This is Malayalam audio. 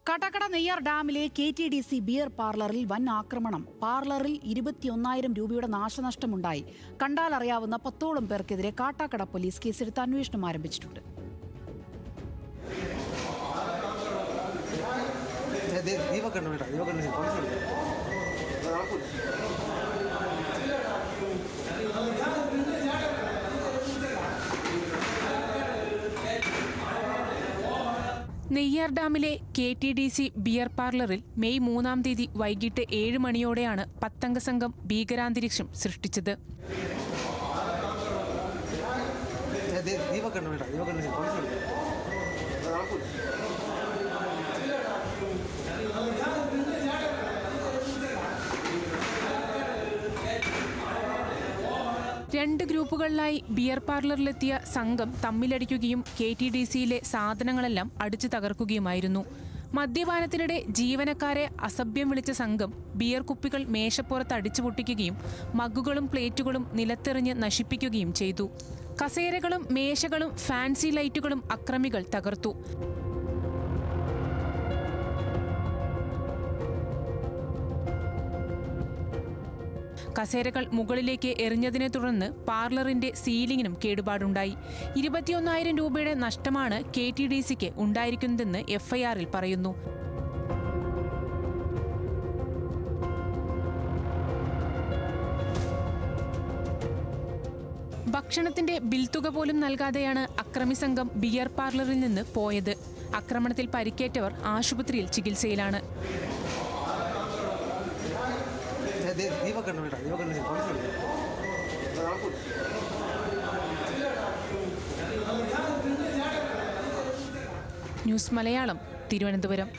കാട്ടാക്കട നെയ്യാർ ഡാമിലെ KTDC ബിയർ പാർലറിൽ വൻ ആക്രമണം. പാർലറിൽ 21,000 രൂപയുടെ നാശനഷ്ടമുണ്ടായി. കണ്ടാലറിയാവുന്ന 10ഓളം പേർക്കെതിരെ കാട്ടാക്കട പോലീസ് കേസെടുത്ത് അന്വേഷണം ആരംഭിച്ചിട്ടുണ്ട്. നെയ്യാർ ഡാമിലെ KTDC ബിയർ പാർലറിൽ മെയ് 3-ാം തീയതി വൈകിട്ട് 7 മണിയോടെയാണ് 10 സംഘം ഭീകരാന്തരീക്ഷം സൃഷ്ടിച്ചത്. രണ്ട് ഗ്രൂപ്പുകളിലായി ബിയർ പാർലറിലെത്തിയ സംഘം തമ്മിലടിക്കുകയും KTDCയിലെ സാധനങ്ങളെല്ലാം അടിച്ചു തകർക്കുകയുമായിരുന്നു. മദ്യപാനത്തിനിടെ ജീവനക്കാരെ അസഭ്യം വിളിച്ച സംഘം ബിയർ കുപ്പികൾ മേശപ്പുറത്ത് അടിച്ചു പൊട്ടിക്കുകയും മഗ്ഗുകളും പ്ലേറ്റുകളും നിലത്തെറിഞ്ഞ് നശിപ്പിക്കുകയും ചെയ്തു. കസേരകളും മേശകളും ഫാൻസി ലൈറ്റുകളും അക്രമികൾ തകർത്തു. കസേരകൾ മുകളിലേക്ക് എറിഞ്ഞതിനെ തുടർന്ന് പാർലറിന്റെ സീലിംഗിനും കേടുപാടുണ്ടായി. 21,000 രൂപയുടെ നഷ്ടമാണ് KTDCക്ക് ഉണ്ടായിരിക്കുന്നതെന്ന് FIRൽ പറയുന്നു. ഭക്ഷണത്തിന്റെ ബിൽ തുക പോലും നൽകാതെയാണ് അക്രമി സംഘം ബിയർ പാർലറിൽ നിന്ന് പോയത്. ആക്രമണത്തിൽ പരിക്കേറ്റവർ ആശുപത്രിയിൽ ചികിത്സയിലാണ്. ന്യൂസ് മലയാളം, തിരുവനന്തപുരം.